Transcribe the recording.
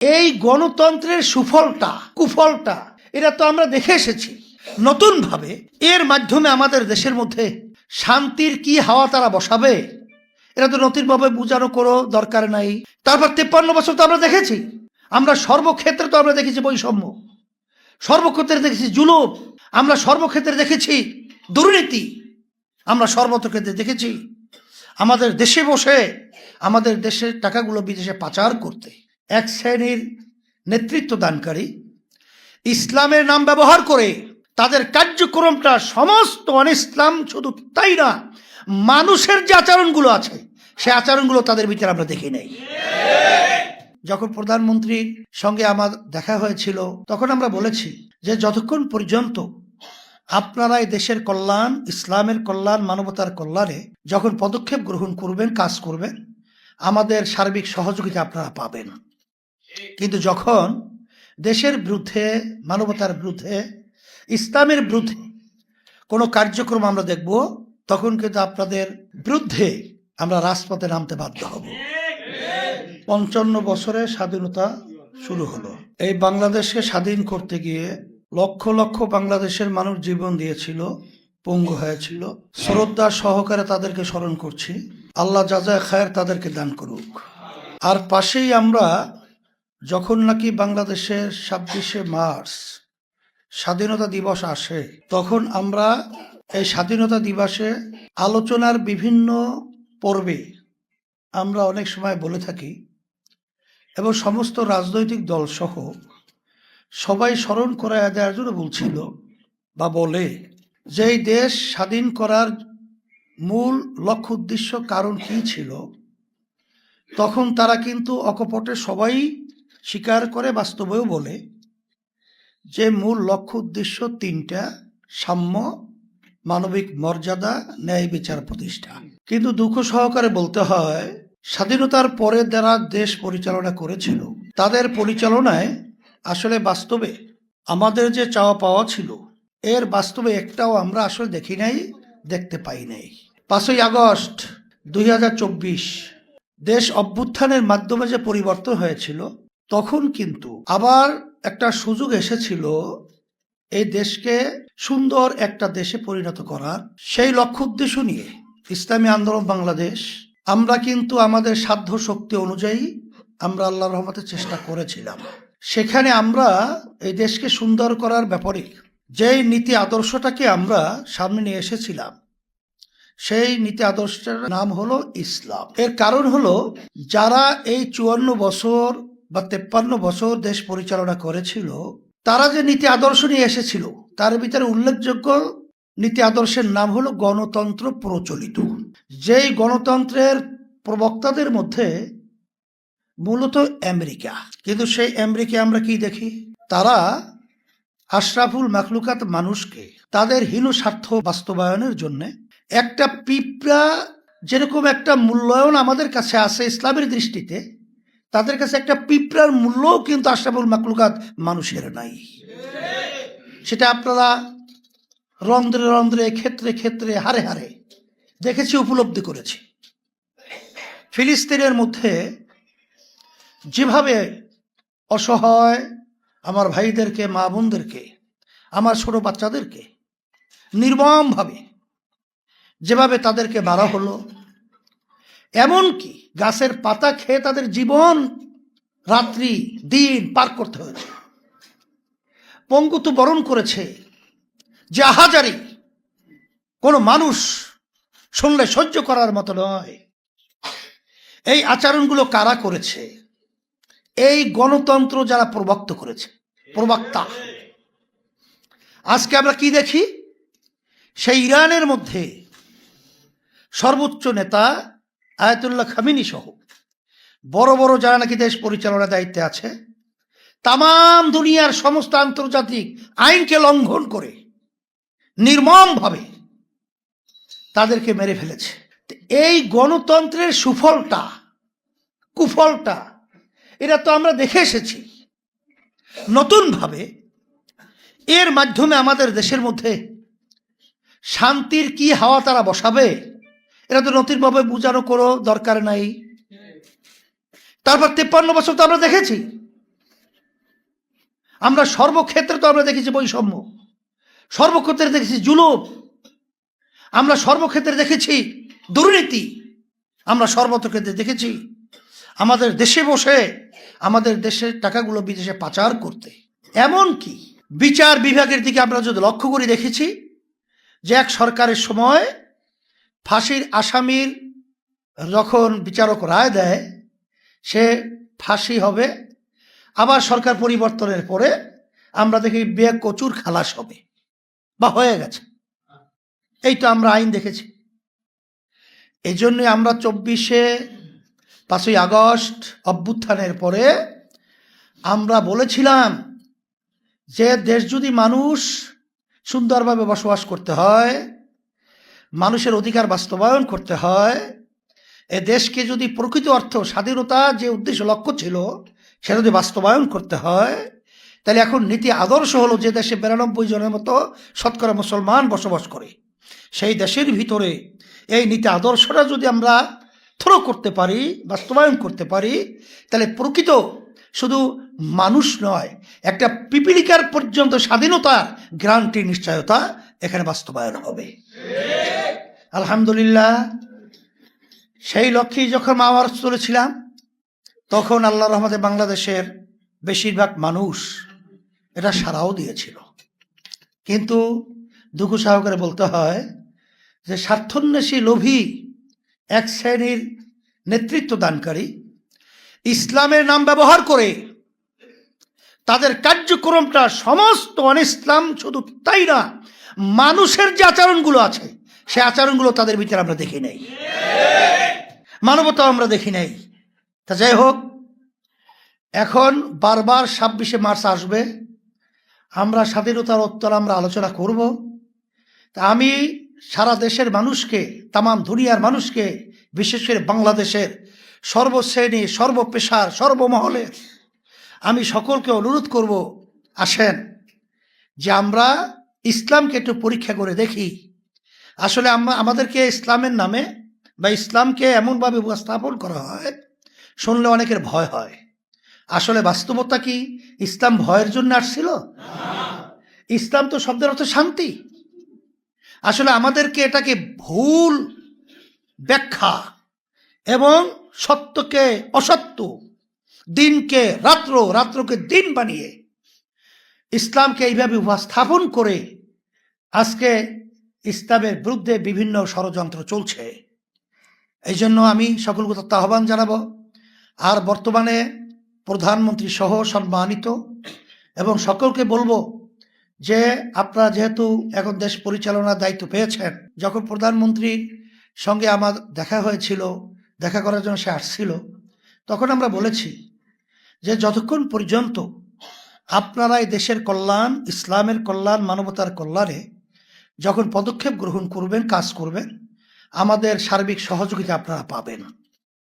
এই গণতন্ত্রের সুফলটা কুফলটা এটা তো আমরা দেখে এসেছি। নতুন ভাবে এর মাধ্যমে আমাদের দেশের মধ্যে শান্তির কি হাওয়া তারা বসাবে, এটা তো নতুন ভাবে বোঝানো কোনো দরকার নাই। তারপর 53 বছর তো আমরা দেখেছি, আমরা সর্বক্ষেত্রে তো আমরা দেখেছি বৈষম্য, সর্বক্ষেত্রে দেখেছি জুলুম, আমরা সর্বক্ষেত্রে দেখেছি দুর্নীতি, আমরা সর্বক্ষেত্রে দেখেছি আমাদের দেশে বসে আমাদের দেশের টাকাগুলো বিদেশে পাচার করতে এক শ্রেণীর নেতৃত্ব দানকারী ইসলামের নাম ব্যবহার করে তাদের কার্যক্রমটা সমস্ত অনিসলাম। শুধু তাই না, মানুষের যে আচরণগুলো আছে সে আচরণগুলো তাদের ভিতরে আমরা দেখি নাই। যখন প্রধানমন্ত্রীর সঙ্গে আমার দেখা হয়েছিল তখন আমরা বলেছি যে যতক্ষণ পর্যন্ত আপনারা এই দেশের কল্যাণ, ইসলামের কল্যাণ, মানবতার কল্যাণে যখন পদক্ষেপ গ্রহণ করবেন, কাজ করবেন, আমাদের সার্বিক সহযোগিতা আপনারা পাবেন। কিন্তু যখন দেশের বিরুদ্ধে, মানবতার বিরুদ্ধে, ইসলামের বিরুদ্ধে কোনো কার্যক্রম আমরা দেখব, তখন কিন্তু আপনাদের বিরুদ্ধে আমরা রাজপথে নামতে বাধ্য হব। 55 বছরের স্বাধীনতা শুরু হলো। এই বাংলাদেশকে স্বাধীন করতে গিয়ে লক্ষ লক্ষ বাংলাদেশের মানুষ জীবন দিয়েছিল, পঙ্গু হয়েছিল। শ্রদ্ধা সহকারে তাদেরকে স্মরণ করছি। আল্লাহ জাযায়ে খায়ের তাদেরকে দান করুক। আর পাশেই আমরা যখন নাকি বাংলাদেশের 26শে মার্চ স্বাধীনতা দিবস আসে, তখন আমরা এই স্বাধীনতা দিবসে আলোচনার বিভিন্ন পর্বে আমরা অনেক সময় বলে থাকি এবং সমস্ত রাজনৈতিক দল সহ সবাই স্মরণ করায় দেওয়ার জন্য বলছিল বা বলে যে এই দেশ স্বাধীন করার মূল লক্ষ্য, উদ্দেশ্য, কারণ কি ছিল। তখন তারা কিন্তু অকপটে সবাই স্বীকার করে, বাস্তবেও বলে যে মূল লক্ষ্য উদ্দেশ্য 3টা: সাম্য, মানবিক মর্যাদা, ন্যায় বিচার প্রতিষ্ঠা। কিন্তু দুঃখ সহকারে বলতে হয়, স্বাধীনতার পরে যারা দেশ পরিচালনা করেছিল তাদের পরিচালনায় আসলে বাস্তবে আমাদের যে চাওয়া পাওয়া ছিল এর বাস্তবে একটাও আমরা আসলে দেখি নাই, দেখতে পাই নাই। 5ই আগস্ট 2024 দেশ অভ্যুত্থানের মাধ্যমে যে পরিবর্তন হয়েছিল, তখন কিন্তু আবার একটা সুযোগ এসেছিল এই দেশকে সুন্দর একটা দেশে পরিণত করার। সেই লক্ষ্য উদ্দেশ্য নিয়ে ইসলামী আন্দোলন বাংলাদেশ আমরা কিন্তু আমাদের সাধ্য শক্তি অনুযায়ী আমরা আল্লাহর রহমতে চেষ্টা করেছিলাম। সেখানে আমরা এই দেশকে সুন্দর করার ব্যাপারে যেই নীতি আদর্শটাকে আমরা সামনে নিয়ে এসেছিলাম, সেই নীতি আদর্শের নাম হলো ইসলাম। এর কারণ হলো যারা এই 54 বছর বা 53 বছর দেশ পরিচালনা করেছিল, তারা যে নীতি আদর্শ নিয়ে এসেছিল তার ভিতরে উল্লেখযোগ্য নীতি আদর্শের নাম হলো গণতন্ত্র প্রচলিত। যেই গণতন্ত্রের প্রবক্তাদের মধ্যে মূলত আমেরিকা। কিন্তু সেই আমেরিকা আমরা কি দেখি, তারা আশরাফুল মাখলুকাত মানুষকে তাদের হীন স্বার্থ বাস্তবায়নের জন্য একটা পিঁপড়া যেরকম একটা মূল্যায়ন আমাদের কাছে আছে ইসলামের দৃষ্টিতে, তাদের কাছে একটা পিঁপড়ার মূল্যও কিন্তু আশরাফুল মাখলুকাত মানুষের নাই। সেটা আপনারা রন্ধ্রে রন্ধ্রে, ক্ষেত্রে ক্ষেত্রে, হারে হারে দেখেছি, উপলব্ধি করেছি। ফিলিস্তিনের মধ্যে যেভাবে অসহায় আমার ভাইদেরকে, মা বোনদেরকে, আমার ছোট বাচ্চাদেরকে নির্মমভাবে যেভাবে তাদেরকে মারা হলো, এমনকি গাছের পাতা খেয়ে তাদের জীবন রাত্রি দিন পার করতে হয়েছে, পঙ্গুত্ব বরণ করেছে, যে আহাজারি কোনো মানুষ শুনলে সহ্য করার মতো নয়। এই আচরণগুলো কারা করেছে? এই গণতন্ত্র যারা প্রবক্তা। আজকে আমরা কি দেখি, সেই ইরানের মধ্যে সর্বোচ্চ নেতা আয়াতুল্লাহ খামেনি সহ বড় বড় যারা নাকি দেশ পরিচালনার দায়িত্বে আছে, তাম দুনিয়ার সমস্ত আন্তর্জাতিক আইনকে লঙ্ঘন করে নির্মমভাবে তাদেরকে মেরে ফেলেছে। এই গণতন্ত্রের সুফলটা কুফলটা এটা তো আমরা দেখে এসেছি। নতুন ভাবে এর মাধ্যমে আমাদের দেশের মধ্যে শান্তির কি হাওয়া তারা বসাবে, এটা তো নতুন ভাবে বোঝানো কোনো দরকার নাই। তারপর 53 বছর তো আমরা দেখেছি আমরা সর্বক্ষেত্রে তো আমরা দেখেছি বৈষম্য, সর্বক্ষেত্রে দেখেছি জুলুম, আমরা সর্বক্ষেত্রে দেখেছি দুর্নীতি, আমরা সর্বক্ষেত্রে দেখেছি আমাদের দেশে বসে আমাদের দেশের টাকাগুলো বিদেশে পাচার করতে। এমনকি বিচার বিভাগের দিকে আমরা যদি লক্ষ্য করি দেখেছি যে এক সরকারের সময় ফাঁসির আসামির যখন বিচারক রায় দেয় সে ফাঁসি হবে, আবার সরকার পরিবর্তনের পরে আমরা দেখি বেকসুর খালাস হবে বা হয়ে গেছে। এই তো আমরা আইন দেখেছি। এই জন্যই আমরা 5ই আগস্ট অভ্যুত্থানের পরে আমরা বলেছিলাম যে দেশ যদি মানুষ সুন্দরভাবে বসবাস করতে হয়, মানুষের অধিকার বাস্তবায়ন করতে হয়, এ দেশকে যদি প্রকৃত অর্থ স্বাধীনতা যে উদ্দেশ্য লক্ষ্য ছিল সেটা যদি বাস্তবায়ন করতে হয়, তাহলে এখন নীতি আদর্শ হলো যে দেশে 92 জনের মতো শতকরা মুসলমান বসবাস করে, সেই দেশের ভিতরে এই নীতি আদর্শটা যদি আমরা থ্রো করতে পারি, বাস্তবায়ন করতে পারি, তাহলে প্রকৃত শুধু মানুষ নয়, একটা পিপিলিকার পর্যন্ত স্বাধীনতার গ্যারান্টি নিশ্চয়তা এখানে বাস্তবায়ন হবে। আলহামদুলিল্লাহ, সেই লক্ষ্যেই যখন মাওয়ার চলেছিলাম তখন আল্লাহ রহমতে বাংলাদেশের বেশিরভাগ মানুষ এটা সাড়াও দিয়েছিল। কিন্তু দুঃখ সহকারে বলতে হয় যে স্বার্থন্বেষী লোভী এক শ্রেণীর নেতৃত্ব দানকারী ইসলামের নাম ব্যবহার করে তাদের কার্যক্রমটা সমস্ত অনিসলাম, শুধু তাই না, মানুষের যে আচরণগুলো আছে সে আচরণগুলো তাদের ভিতরে আমরা দেখি নাই, মানবতা আমরা দেখি নাই। তা যাই হোক, এখন বারবার 26শে মার্চ আসবে, আমরা স্বাধীনতার উত্তর আমরা আলোচনা করব। তা আমি সারা দেশের মানুষকে, তামাম দুনিয়ার মানুষকে, বিশেষ করে বাংলাদেশের সর্বশ্রেণী, সর্বপেশার, সর্বমহলের আমি সকলকে অনুরোধ করব, আসেন যে আমরা ইসলামকে একটু পরীক্ষা করে দেখি। আসলে আমাদেরকে ইসলামের নামে বা ইসলামকে এমনভাবে উপস্থাপন করা হয়, শুনলে অনেকের ভয় হয়। আসলে বাস্তবতা কি ইসলাম ভয়ের জন্য আসছিল? ইসলাম তো শব্দের অর্থ শান্তি। আসলে আমাদেরকে এটাকে ভুল ব্যাখ্যা এবং সত্যকে অসত্য, দিনকে রাত্র, রাত্রকে দিন বানিয়ে ইসলামকে এইভাবে উপস্থাপন করে আজকে ইসলামের বিরুদ্ধে বিভিন্ন ষড়যন্ত্র চলছে। এই জন্য আমি সকলকে আহ্বান জানাবো। আর বর্তমানে প্রধানমন্ত্রী সহ সম্মানিত এবং সকলকে বলবো যে আপনারা যেহেতু এখন দেশ পরিচালনার দায়িত্ব পেয়েছেন, যখন প্রধানমন্ত্রীর সঙ্গে আমার দেখা হয়েছিল, দেখা করার জন্য সে আসছিল, তখন আমরা বলেছি যে যতক্ষণ পর্যন্ত আপনারা এই দেশের কল্যাণ, ইসলামের কল্যাণ, মানবতার কল্যাণে যখন পদক্ষেপ গ্রহণ করবেন, কাজ করবেন, আমাদের সার্বিক সহযোগিতা আপনারা পাবেন।